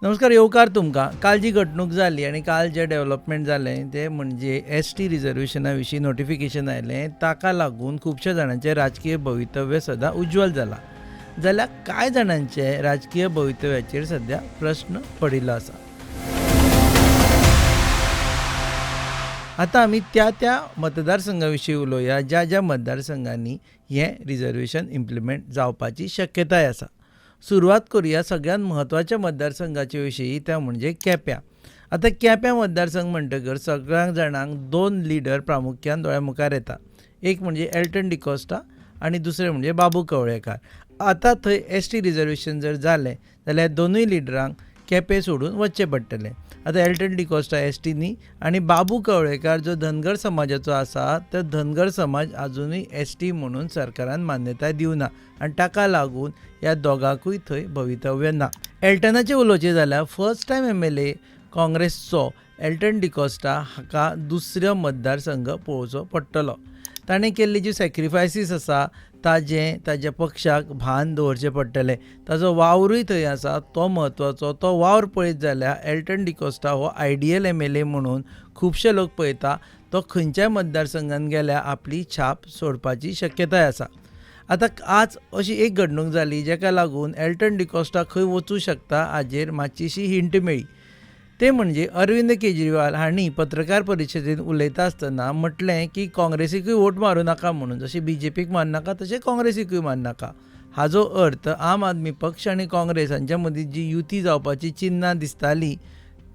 नमस्कार, येवकार तुमकां. काल जी घडणूक जाली आनी काल जे डेव्हलपमेंट जालें ते म्हणजे एस.टी. रिजर्वेशना विशीं नोटिफिकेशन आयलें. ताका लागून खुबश्या जाणांचें राजकीय भवितव्य सद्या उज्वल जालां. जाल्यार कांय जाणांचे राजकीय भवितव्याचेर सद्या प्रस्न पडिल्लो आसा. आतां आमी त्या मतदारसंघा विशीं उलोवया ज्या मतदारसंघांनी हें रिजर्वेशन इम्प्लिमेंट जावपाची शक्यताय आसा. सुरवात करुया सगळ्यात म्हत्वाच्या मतदारसंघाचे विशीं, त्या म्हणजे केप्यां. आतां केप्यां मतदारसंघ म्हणटकर सगळ्या जाणांक दोन लिडर प्रामुख्यान दोळ्या मुखार येता. एक म्हणजे एल्टन डिकोस्टा आनी दुसरे म्हणजे बाबू कवळेकार. आतां थंय एस.टी. रिजर्वेशन जर जालें जाल्यार दोनूय लिडरांक केपें सोडून वचचें पडटलें. आतां एल्टन डिकोस्टा एस.टीनी आनी बाबू कवळेकार जो धनगर समाजाचो आसा तो धनगर समाज आजुनूय एस.टी. म्हणून सरकारान मान्यताय दिवना आनी ताका लागून ह्या दोगांकूय थंय भवितव्य ना. एल्टनाचें उलोवचें जाल्यार फर्स्ट टायम एम.एल.ए. काँग्रेसचो एल्टन डिकोस्टा हाका दुसरो मतदारसंघ पळोवचो पडटलो. ताणें केल्ली जी सॅक्रिफायसीस आसा ताच्या पक्षाक भान दवरचें पडटलें. ताजो वावरूय थंय आसा तो म्हत्वाचो. तो वावर पळयत जाल्यार एल्टन डिकोस्टा हो आयडियल एम.एल.ए. म्हणून खुबशे लोक पळयता. तो खंयच्याय मतदारसंघान गेल्यार आपली छाप सोडपाची शक्यताय आसा. आतां आज अशी एक घडणूक जाली जेका लागून एल्टन डिकोस्टा खंय वचूं शकता हाजेर मातशीशी हिंट मेळ्ळी. ते म्हणजे अरविंद केजरीवाल हांणी पत्रकार परिशदेंत उलयता आसतना म्हटलें की काँग्रेसीकूय वोट मारूं नाका म्हणून. जशें बी.जे.पीक मारनाका तशें काँग्रेसीकूय मारनाका. हाजो अर्थ आम आदमी पक्ष आनी काँग्रेस हांच्या मदीं जी युती जावपाची चिन्नां दिसताली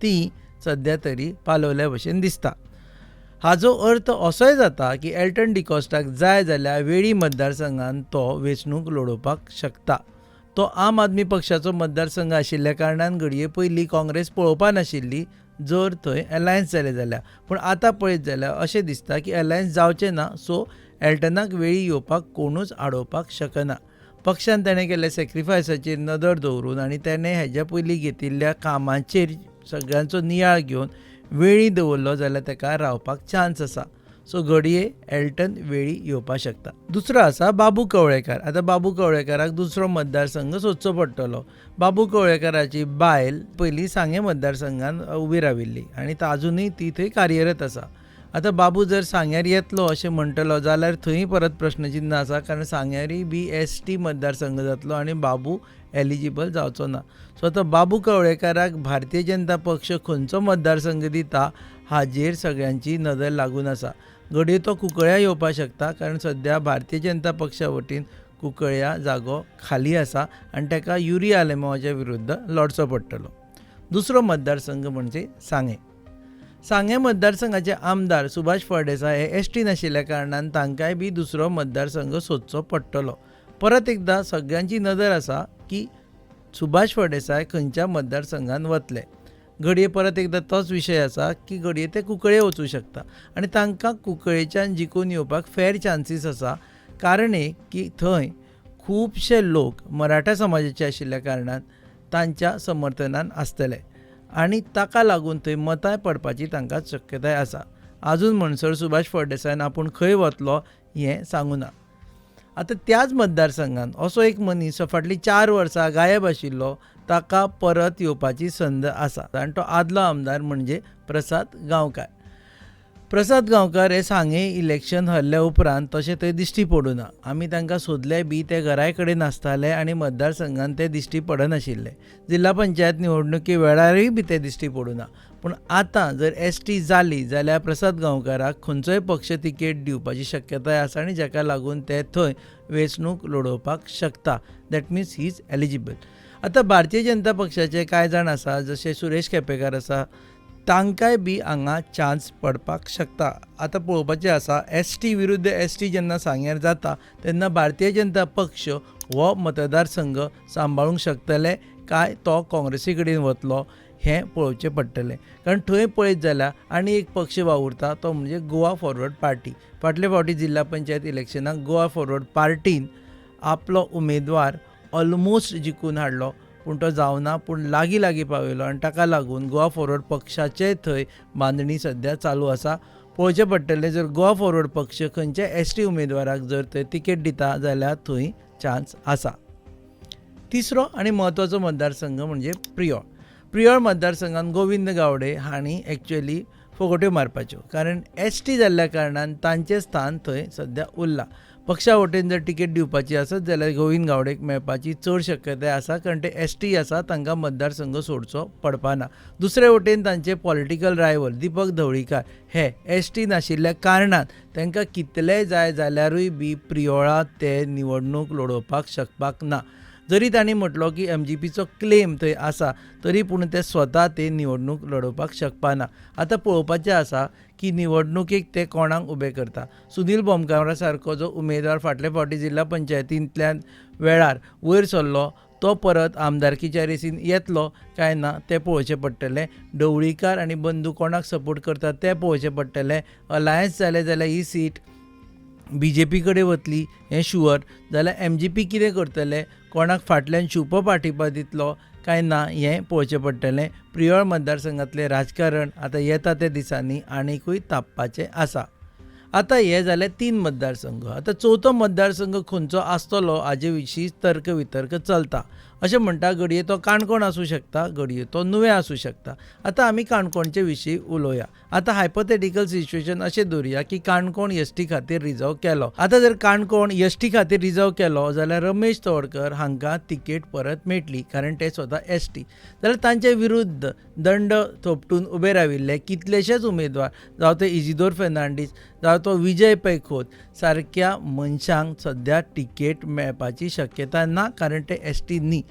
ती सद्या तरी पालवल्या भशेन दिसता. हाजो अर्थ असोय जाता की एल्टन डिकोस्टाक जाय जाल्यार वेळी मतदारसंघान तो वेंचणूक लडोवपाक शकता. तो आम आदमी पक्षाचो मतदारसंघ आशिल्ल्या कारणान घडये पयलीं काँग्रेस पळोवपा नाशिल्ली जर थंय अलायन्स जालें जाल्यार. पूण आतां पळयत जाल्यार अशें दिसता की अलायन्स जावचें ना. सो एल्टनाक वेळी येवपाक कोणूच आडोवपाक शकना. पक्षान ताणें केल्ल्या सॅक्रिफायसाचेर नदर दवरून आनी ताणें हेज्या पयलीं घेतिल्ल्या कामाचेर सगळ्यांचो नियाळ घेवन वेळी दवरलो जाल्यार ताका रावपाक चान्स आसा. सो घडये एल्टन वेळी येवपाक शकता. दुसरो आसा बाबू कवळेकार. आतां बाबू कवळेकाराक दुसरो मतदारसंघ सोदचो पडटलो. बाबू कवळेकाराची बायल पयलीं सांगे मतदारसंघान उबी राविल्ली आनी अजुनूय ती थंय कार्यरत आसा. आतां बाबू जर सांग्यार येतलो अशें म्हणटलो जाल्यार थंय परत प्रश्नचिन्न आसा, कारण सांग्यारी बी एस.टी. मतदारसंघ जातलो आनी बाबू एलिजिबल जावचो ना. सो आतां बाबू कवळेकाराक भारतीय जनता पक्ष खंयचो मतदारसंघ दिता हाजेर सगळ्यांची नदर लागून आसा. घडये तो कुंकळ्या येवपाक शकता, कारण सद्या भारतीय जनता पक्षा वतीन कुंकळ्या जागो खाली आसा आनी ताका युरी आलेमावाच्या विरुद्ध लडचो पडटलो. दुसरो मतदारसंघ म्हणजे सांगे. सांगे मतदारसंघाचे आमदार सुभाष फळदेसाय हे एस.टी. नाशिल्ल्या कारणान तांकांय बी दुसरो मतदारसंघ सोदचो पडटलो. परत एकदां सगळ्यांची नदर आसा की सुभाष फळदेसाय खंयच्या मतदारसंघान वतले. घडये परत एकदां तोच विशय आसा की घडये ते कुंकळे वचूं शकता आनी तांकां कुंकळेच्यान जिखून येवपाक फेर चान्सीस आसा. कारण एक की थंय खुबशे लोक मराठा समाजाचे आशिल्ल्या कारणान तांच्या समर्थनान आसतले आनी ताका लागून थंय मतांय पडपाची तांकां शक्यताय आसा. आजून म्हणसर सुभाष फळदेसायन आपूण खंय वतलो हें सांगूं ना. आतां त्याच मतदारसंघान असो एक मनीस फाटलीं 4 वर्सां गायब आशिल्लो ताका परत येवपाची संद आसा आनी तो आदलो आमदार म्हणजे प्रसाद गांवकार. प्रसाद गांवकार हे सांगे इलेक्शन हरल्या उपरांत तशें थंय दिश्टी पडूं ना. आमी तांकां सोदले बी ते घराय कडेन आसताले आनी मतदारसंघान ते दिश्टी पडनाशिल्ले. जिल्ला पंचायत निवडणुकी वेळारूय बी ते दिश्टी पडूं ना. पूण आतां जर एस.टी. जाली जाल्यार प्रसाद गांवकाराक खंयचोय पक्ष तिकेट दिवपाची शक्यताय आसा आनी जाका लागून ते थंय वेंचणूक लडोवपाक शकता. That means he is eligible. आतां भारतीय जनता पक्षाचे कांय जाण आसा जशे सुरेश केपेकार आसा तांकांय बी हांगा चान्स पडपाक शकता. आतां पळोवपाचें आसा एस.टी. विरुद्ध एस.टी. जेन्ना सांग्यार जाता तेन्ना भारतीय जनता पक्ष हो मतदारसंघ सांबाळूंक शकतले काय तो काँग्रेसी कडेन वतलो हें पळोवचें पडटलें. कारण थंय पळयत जाल्यार आनी एक पक्ष वावुरता तो म्हणजे गोवा फॉरवर्ड पार्टी. फाटले फावटी जिल्ला पंचायत इलेक्शनाक गोवा फॉरवर्ड पार्टीन आपलो उमेदवार ऑलमोस्ट जिखून हाडलो पूण तो जावना. पूण लागीं पावयलो आनी ताका लागून गोवा फॉरवर्ड पक्षाचे थंय बांदणी सद्या चालू आसा. पळोवचें पडटलें जर गोवा फॉरवर्ड पक्ष खंयच्या एस.टी. उमेदवाराक जर थंय तिकेट दिता जाल्यार थंय चान्स आसा. तिसरो आनी म्हत्वाचो मतदारसंघ म्हणजे प्रियोळ. प्रियोळ मतदारसंघात गोविंद गावडे हांणी एक्चुअली फोगोट्यो मारपाच्यो, कारण ST जाल्ल्या कारणान तांचें स्थान थंय सद्या उरलां. पक्षा वटेन जर तिकेट दिवपाची आसत जाल्यार गोविंद गावडेक मेळपाची चड शक्यताय आसा, कारण ते ST आसा, तांकां मतदारसंघ सोडचो पडपाना. दुसरे वटेन तांचे पॉलिटिकल रायवल दीपक ढवळीकार हे ST नाशिल्ल्या कारणान तांकां कितलेय जाय जाल्यारूय बी प्रियोळा ते निवडणूक लडोवपाक शकपाक ना. जरी तांणी म्हटलो की MGPचो क्लेम थंय आसा, तरी पूण ते स्वता ते निवडणूक लडोवपाक शकपाना. आतां पळोवपाचें आसा की निवडणुकेक ते कोणाक उबे करता. सुनील बोमकारा सारको जो उमेदवार फाटल्या फावटी जिल्हा पंचायतींतल्यान वेळार वयर सरलो, तो परत आमदारकीच्या रेसीन येतलो काय ना तें पळोवचें पडटलें. ढवळीकार आनी बंधू कोणाक सपोर्ट करतात तें पळोवचें पडटलें. अलायन्स जालें जाल्यार ही सीट BJP कडेन वतली हें शुअर. जाल्यार MGP कितें करतले, कोणाक फाटल्यान शुप पाठिंबा दितलो काय ना हें पळोवचें पडटलें. प्रियोळ मतदारसंघातलें राजकारण आतां येता त्या दिसांनी आनीकूय तापपाचें आसा. आतां हे जाले 3 मतदारसंघ. आतां चवथो मतदारसंघ खंयचो आसतलो हाजे विशीं तर्क वितर्क चलता. अशें म्हणटा घडये तो काणकोण आसूं शकता, घडये तो नुवें आसूं शकता. आतां आमी काणकोणचे विशीं उलोवया. आतां हायपोथेटिकल सिच्युएशन अशें धरुया की काणकोण ST खातीर रिजर्व केलो. आतां जर काणकोण ST खातीर रिजर्व केलो जाल्यार रमेश तवडकर हांकां तिकेट परत मेळटली, कारण ते स्वता ST. जाल्यार तांचे विरुद्ध दंड थोपटून उबे राविल्ले कितलेशेच उमेदवार, जावं ते इजिदोर फेर्नांडीस, जावं तो विजय पै खोत सारक्या मनशांक सद्या तिकेट मेळपाची शक्यता ना, कारण ते ST न्ही.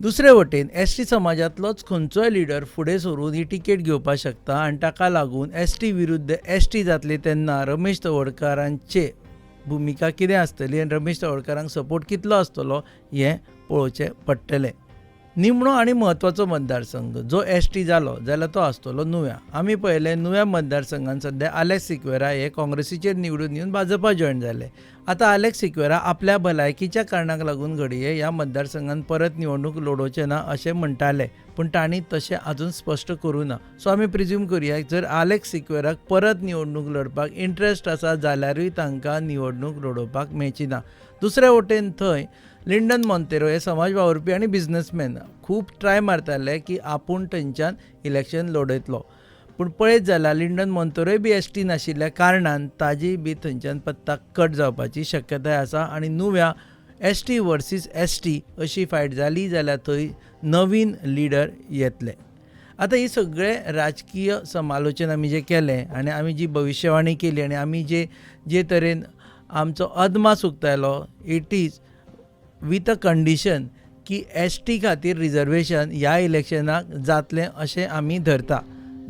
दुसरे वटेन ST समाजांतलोच खंयचोय लिडर फुडें सरून ही तिकेट घेवपाक शकता, आनी ताका लागून ST विरुद्ध ST जातली तेन्ना रमेश तवडकरांचे भुमिका कितें आसतली आनी रमेश तवडकरांक सपोर्ट कितलो आसतलो हें पळोवचें पडटलें. निमणो आनी म्हत्वाचो मतदारसंघ जो ST जालो जाल्यार तो आसतलो नुव्या. आमी पळयलें नुव्या मतदारसंघात सद्या आलेक्स सिक्वेरा हे काँग्रेसीचेर निवडून येवन भाजपा जॉयन जाले. आतां आलेक्स सिक्वेरा आपल्या भलायकीच्या कारणाक लागून घडये ह्या मतदारसंघात परत निवडणूक लडोवचें ना अशें म्हणटाले, पूण तांणी तशें आजून स्पश्ट करूं ना. सो आमी प्रिज्यूम करुया जर आलेक्स सिक्वेराक परत निवडणूक लडपाक इंट्रस्ट आसा जाल्यारूय तांकां निवडणूक लडोवपाक मेळची ना. दुसरे वटेन थंय लिंडन मोंतेरो हे समाज वावुरपी आनी बिझनेसमॅन खूब ट्राय मारताले की आपूण थंयच्यान इलेक्शन लडयतलो, पूण पळयत जाल्यार लिंडन मोंतेरोय बी ST नाशिल्ल्या कारणान ताजी बी थंयच्यान पत्ता कट जावपाची शक्यताय आसा. आनी नुव्या ST वर्सीस ST अशी फायट जाली जाल्यार थंय नवीन लिडर येतले. आतां ही सगळे राजकीय समालोचन आमी जें केलें आनी आमी जी भविश्यवाणी केली आनी आमी जे तरेन आमचो अदमास उक्तायलो, it is with a condition की ST खातीर रिजर्वेशन ह्या इलेक्शनाक जातलें अशें आमी धरता.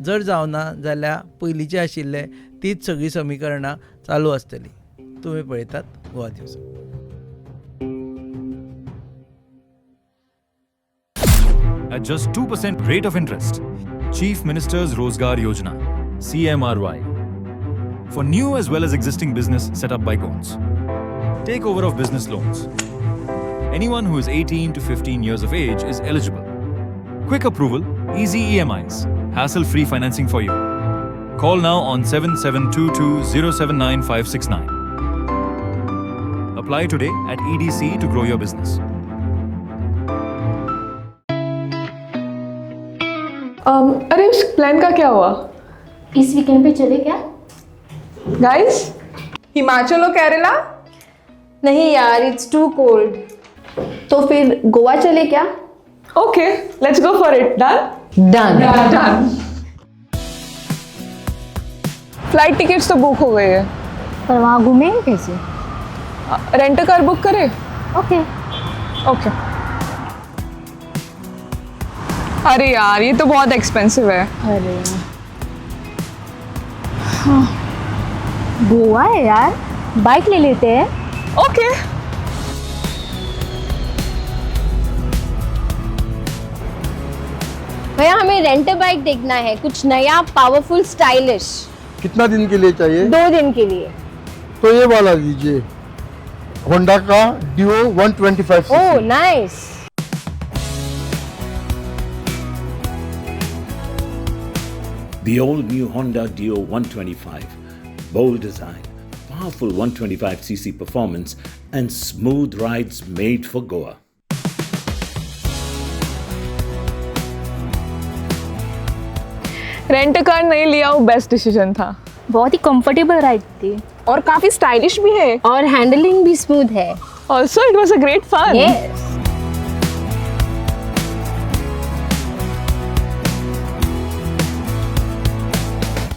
जर जावना जाल्यार पयलींचे आशिल्ले तीच सगळीं समीकरणां चालू आसतली. तुमी पळयतात Goa news. At just 2% rate of interest. Chief Minister's Rozgar Yojana, CMRY. For new as well as existing business set up by GONS. Takeover of business loans. Anyone who is 18 to 15 years of age is eligible. Quick approval, easy EMIs, hassle-free financing for you. Call now on 7722079569. Apply today at EDC to grow your business. अरे उस plan का क्या हुआ? इस weekend पे चले क्या? Guys, Himachal और केरला? नहीं यार, it's to cold. तो फिर गोवा चले क्या? Okay, let's go for it. Done? Done. Flight tickets तो बुक हो गई है. पर वहाँ घूमेंगे कैसे? रेंट कार बुक करे? ओके. ओके. अरे यार, ये तो बहुत एक्सपेंसिव है. अरे हाँ. गोवा है यार, बाइक ले लेते हैं. ओके. भैया हमें रेंट बाइक देखना है, कुछ नया पावरफुल स्टाइलिश. कितना दिन के लिए चाहिए? 2 दिन के लिए. तो ये वाला लीजिए, होंडा का Dio 125 oh nice. The all-new Honda Dio 125. Bold design, powerful 125cc performance, and smooth rides made for Goa. Rent car नहीं लिया वो बेस्ट डिसीजन था बहुत ही कंफर्टेबल राइड थी और काफी स्टाइलिश भी है और हैंडलिंग भी स्मूथ है। Also it was a great fun yes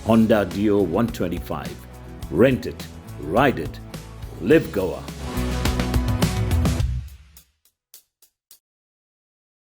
Honda Dio 125. Rent it, ride it, live Goa.